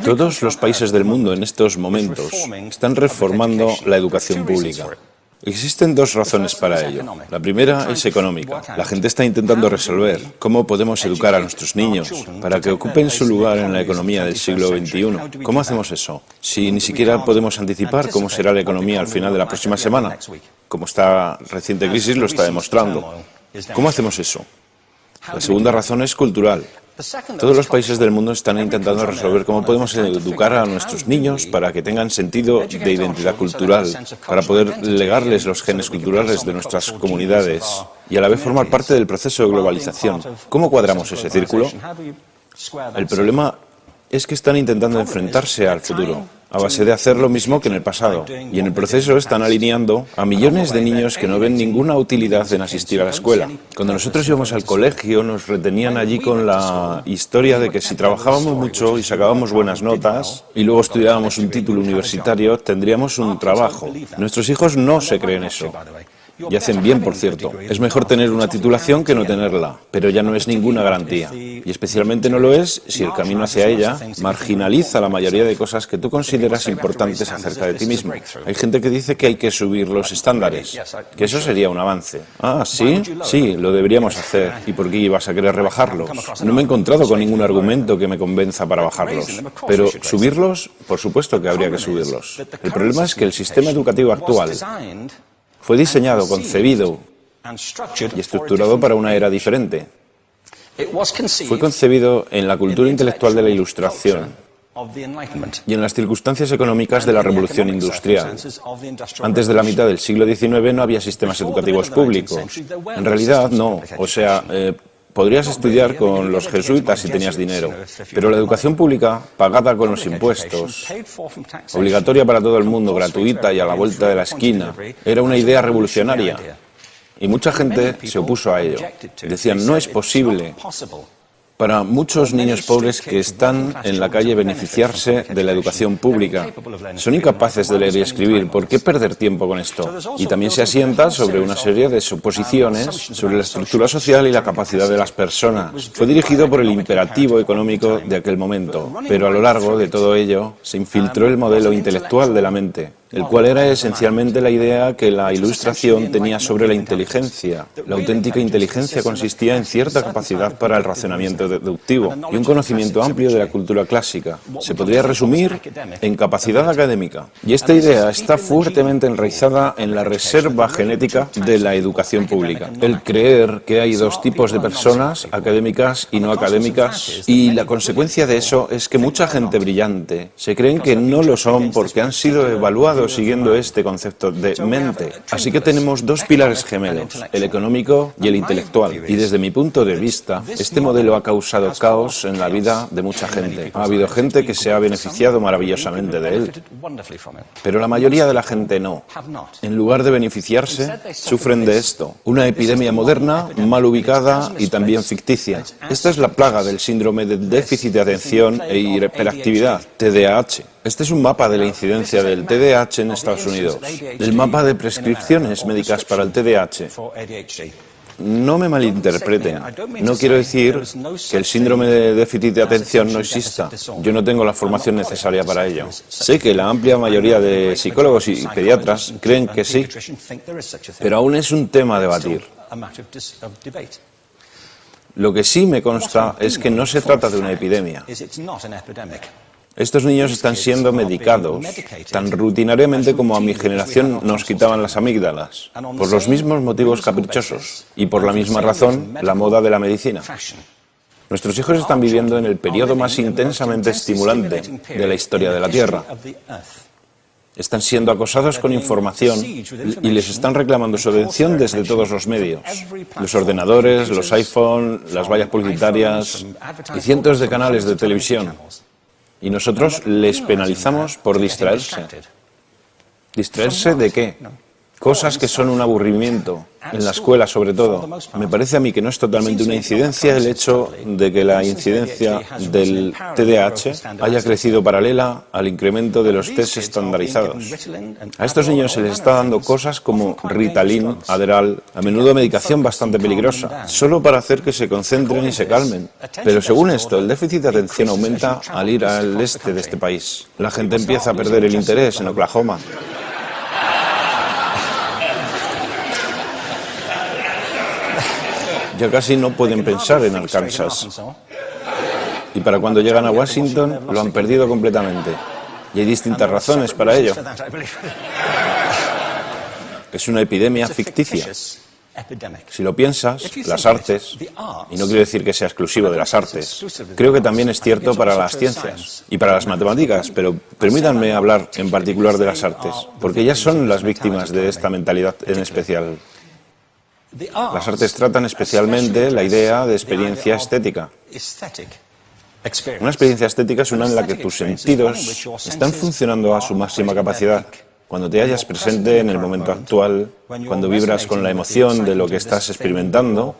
Todos los países del mundo en estos momentos están reformando la educación pública. Existen dos razones para ello. La primera es económica. La gente está intentando resolver cómo podemos educar a nuestros niños para que ocupen su lugar en la economía del siglo XXI. ¿Cómo hacemos eso? Si ni siquiera podemos anticipar cómo será la economía al final de la próxima semana, como esta reciente crisis lo está demostrando. ¿Cómo hacemos eso? La segunda razón es cultural. Todos los países del mundo están intentando resolver cómo podemos educar a nuestros niños para que tengan sentido de identidad cultural, para poder legarles los genes culturales de nuestras comunidades y a la vez formar parte del proceso de globalización. ¿Cómo cuadramos ese círculo? El problema es que están intentando enfrentarse al futuro, a base de hacer lo mismo que en el pasado. Y en el proceso están alineando a millones de niños que no ven ninguna utilidad en asistir a la escuela. Cuando nosotros íbamos al colegio nos retenían allí con la historia de que si trabajábamos mucho y sacábamos buenas notas y luego estudiábamos un título universitario, tendríamos un trabajo. Nuestros hijos no se creen eso. Y hacen bien, por cierto. Es mejor tener una titulación que no tenerla, pero ya no es ninguna garantía. Y especialmente no lo es si el camino hacia ella marginaliza la mayoría de cosas que tú consideras importantes acerca de ti mismo. Hay gente que dice que hay que subir los estándares, que eso sería un avance. Ah, ¿sí? Sí, lo deberíamos hacer. ¿Y por qué ibas a querer rebajarlos? No me he encontrado con ningún argumento que me convenza para bajarlos. Pero subirlos, por supuesto que habría que subirlos. El problema es que el sistema educativo actual fue diseñado, concebido y estructurado para una era diferente. Fue concebido en la cultura intelectual de la Ilustración y en las circunstancias económicas de la Revolución Industrial. Antes de la mitad del siglo XIX no había sistemas educativos públicos. En realidad no, o sea, podrías estudiar con los jesuitas si tenías dinero, pero la educación pública, pagada con los impuestos, obligatoria para todo el mundo, gratuita y a la vuelta de la esquina, era una idea revolucionaria. Y mucha gente se opuso a ello. Decían, no es posible para muchos niños pobres que están en la calle beneficiarse de la educación pública. Son incapaces de leer y escribir. ¿Por qué perder tiempo con esto? Y también se asienta sobre una serie de suposiciones sobre la estructura social y la capacidad de las personas. Fue dirigido por el imperativo económico de aquel momento, pero a lo largo de todo ello se infiltró el modelo intelectual de la mente, el cual era esencialmente la idea que la Ilustración tenía sobre la inteligencia. La auténtica inteligencia consistía en cierta capacidad para el razonamiento deductivo y un conocimiento amplio de la cultura clásica. Se podría resumir en capacidad académica. Y esta idea está fuertemente enraizada en la reserva genética de la educación pública. El creer que hay dos tipos de personas, académicas y no académicas, y la consecuencia de eso es que mucha gente brillante se creen que no lo son porque han sido evaluados siguiendo este concepto de mente. Así que tenemos dos pilares gemelos, el económico y el intelectual. Y desde mi punto de vista, este modelo ha causado caos en la vida de mucha gente. Ha habido gente que se ha beneficiado maravillosamente de él, pero la mayoría de la gente no. En lugar de beneficiarse, sufren de esto. Una epidemia moderna, mal ubicada y también ficticia. Esta es la plaga del síndrome de déficit de atención e hiperactividad, TDAH. Este es un mapa de la incidencia del TDAH en Estados Unidos, el mapa de prescripciones médicas para el TDAH. No me malinterpreten, no quiero decir que el síndrome de déficit de atención no exista. Yo no tengo la formación necesaria para ello. Sé que la amplia mayoría de psicólogos y pediatras creen que sí, pero aún es un tema a debatir. Lo que sí me consta es que no se trata de una epidemia. Estos niños están siendo medicados tan rutinariamente como a mi generación nos quitaban las amígdalas, por los mismos motivos caprichosos y por la misma razón, la moda de la medicina. Nuestros hijos están viviendo en el periodo más intensamente estimulante de la historia de la Tierra. Están siendo acosados con información y les están reclamando su atención desde todos los medios. Los ordenadores, los iPhone, las vallas publicitarias y cientos de canales de televisión. Y nosotros les penalizamos por distraerse. ¿Distraerse de qué? Cosas que son un aburrimiento, en la escuela sobre todo. Me parece a mí que no es totalmente una incidencia el hecho de que la incidencia del TDAH haya crecido paralela al incremento de los test estandarizados. A estos niños se les está dando cosas como Ritalin, Adderall, a menudo medicación bastante peligrosa, solo para hacer que se concentren y se calmen. Pero según esto, el déficit de atención aumenta al ir al este de este país. La gente empieza a perder el interés en Oklahoma. Ya casi no pueden pensar en Arkansas. Y para cuando llegan a Washington, lo han perdido completamente. Y hay distintas razones para ello. Es una epidemia ficticia. Si lo piensas, las artes, y no quiero decir que sea exclusivo de las artes, creo que también es cierto para las ciencias y para las matemáticas, pero permítanme hablar en particular de las artes, porque ellas son las víctimas de esta mentalidad en especial. Las artes tratan especialmente la idea de experiencia estética. Una experiencia estética es una en la que tus sentidos están funcionando a su máxima capacidad. Cuando te hallas presente en el momento actual, cuando vibras con la emoción de lo que estás experimentando,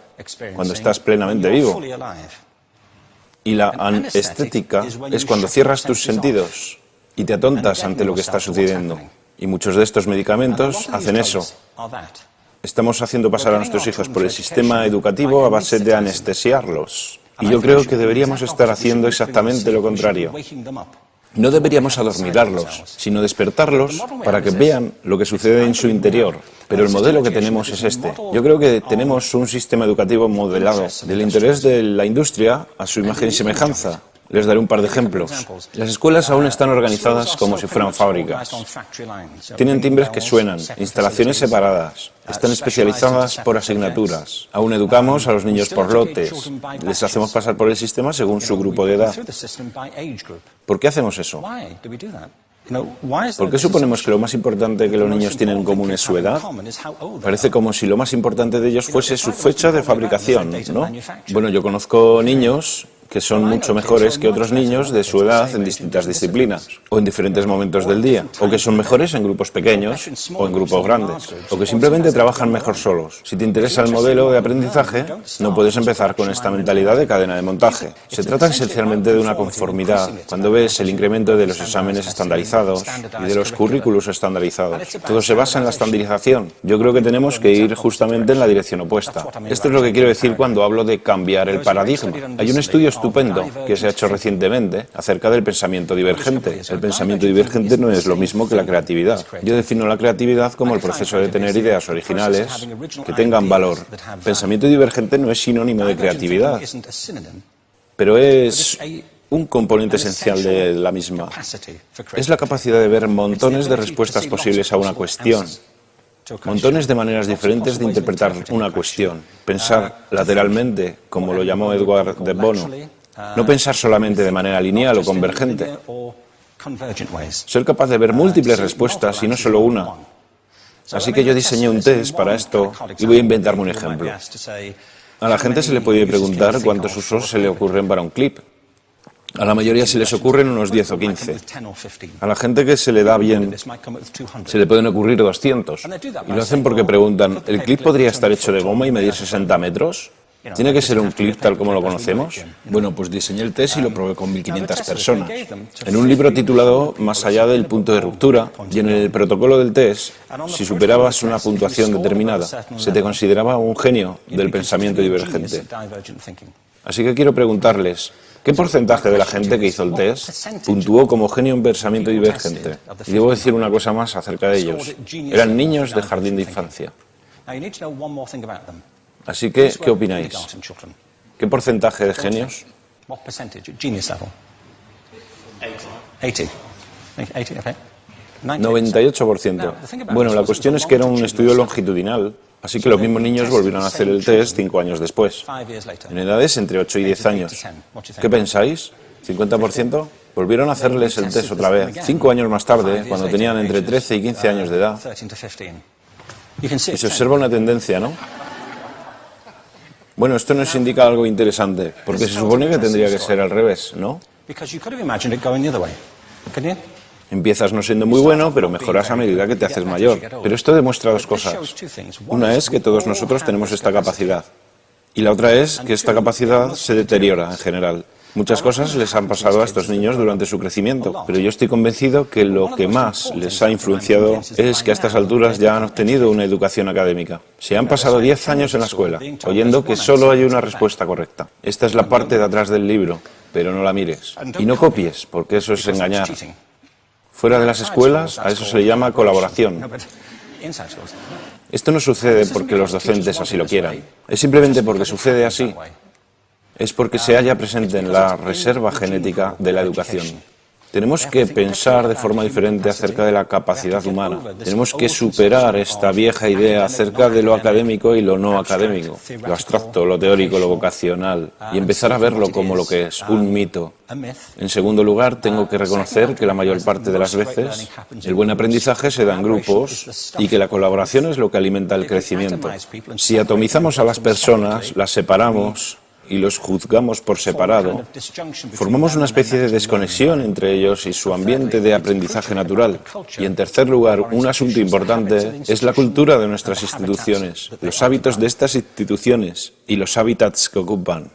cuando estás plenamente vivo. Y la anestética es cuando cierras tus sentidos y te atontas ante lo que está sucediendo. Y muchos de estos medicamentos hacen eso. Estamos haciendo pasar a nuestros hijos por el sistema educativo a base de anestesiarlos. Y yo creo que deberíamos estar haciendo exactamente lo contrario. No deberíamos adormilarlos, sino despertarlos para que vean lo que sucede en su interior. Pero el modelo que tenemos es este. Yo creo que tenemos un sistema educativo modelado del interés de la industria a su imagen y semejanza. Les daré un par de ejemplos. Las escuelas aún están organizadas como si fueran fábricas. Tienen timbres que suenan, instalaciones separadas, están especializadas por asignaturas. Aún educamos a los niños por lotes. Les hacemos pasar por el sistema según su grupo de edad. ¿Por qué hacemos eso? ¿Por qué suponemos que lo más importante que los niños tienen en común es su edad? Parece como si lo más importante de ellos fuese su fecha de fabricación, ¿no? Bueno, yo conozco niños que son mucho mejores que otros niños de su edad en distintas disciplinas, o en diferentes momentos del día, o que son mejores en grupos pequeños o en grupos grandes, o que simplemente trabajan mejor solos. Si te interesa el modelo de aprendizaje, no puedes empezar con esta mentalidad de cadena de montaje. Se trata esencialmente de una conformidad. Cuando ves el incremento de los exámenes estandarizados y de los currículos estandarizados, todo se basa en la estandarización. Yo creo que tenemos que ir justamente en la dirección opuesta. Esto es lo que quiero decir cuando hablo de cambiar el paradigma. Hay un estudio estupendo que se ha hecho recientemente acerca del pensamiento divergente. El pensamiento divergente no es lo mismo que la creatividad. Yo defino la creatividad como el proceso de tener ideas originales que tengan valor. Pensamiento divergente no es sinónimo de creatividad, pero es un componente esencial de la misma. Es la capacidad de ver montones de respuestas posibles a una cuestión. Montones de maneras diferentes de interpretar una cuestión. Pensar lateralmente, como lo llamó Edward de Bono. No pensar solamente de manera lineal o convergente. Ser capaz de ver múltiples respuestas y no solo una. Así que yo diseñé un test para esto y voy a inventarme un ejemplo. A la gente se le puede preguntar cuántos usos se le ocurren para un clip. A la mayoría se les ocurren unos 10 o 15. A la gente que se le da bien se le pueden ocurrir 200. Y lo hacen porque preguntan, ¿el clip podría estar hecho de goma y medir 60 metros? ¿Tiene que ser un clip tal como lo conocemos? Bueno, pues diseñé el test y lo probé con 1.500 personas. En un libro titulado Más allá del punto de ruptura, y en el protocolo del test, si superabas una puntuación determinada, se te consideraba un genio del pensamiento divergente. Así que quiero preguntarles, ¿qué porcentaje de la gente que hizo el test puntuó como genio en pensamiento divergente? Y debo decir una cosa más acerca de ellos. Eran niños de jardín de infancia. Así que, ¿qué opináis? ¿Qué porcentaje de genios? 98%. Bueno, la cuestión es que era un estudio longitudinal, así que los mismos niños volvieron a hacer el test 5 años después, en edades entre 8 y 10 años. ¿Qué pensáis? ¿50%? Volvieron a hacerles el test otra vez, 5 años más tarde, cuando tenían entre 13 y 15 años de edad. Y se observa una tendencia, ¿no? Bueno, esto nos indica algo interesante, porque se supone que tendría que ser al revés, ¿no? Empiezas no siendo muy bueno, pero mejoras a medida que te haces mayor. Pero esto demuestra dos cosas. Una es que todos nosotros tenemos esta capacidad. Y la otra es que esta capacidad se deteriora en general. Muchas cosas les han pasado a estos niños durante su crecimiento, pero yo estoy convencido que lo que más les ha influenciado es que a estas alturas ya han obtenido una educación académica. Se han pasado 10 años en la escuela, oyendo que solo hay una respuesta correcta. Esta es la parte de atrás del libro, pero no la mires. Y no copies, porque eso es engañar. Fuera de las escuelas, a eso se le llama colaboración. Esto no sucede porque los docentes así lo quieran, es simplemente porque sucede así. Es porque se halla presente en la reserva genética de la educación. Tenemos que pensar de forma diferente acerca de la capacidad humana. Tenemos que superar esta vieja idea acerca de lo académico y lo no académico, lo abstracto, lo teórico, lo vocacional, y empezar a verlo como lo que es, un mito. En segundo lugar, tengo que reconocer que la mayor parte de las veces el buen aprendizaje se da en grupos y que la colaboración es lo que alimenta el crecimiento. Si atomizamos a las personas, las separamos y los juzgamos por separado, formamos una especie de desconexión entre ellos y su ambiente de aprendizaje natural. Y en tercer lugar, un asunto importante es la cultura de nuestras instituciones, los hábitos de estas instituciones y los hábitats que ocupan.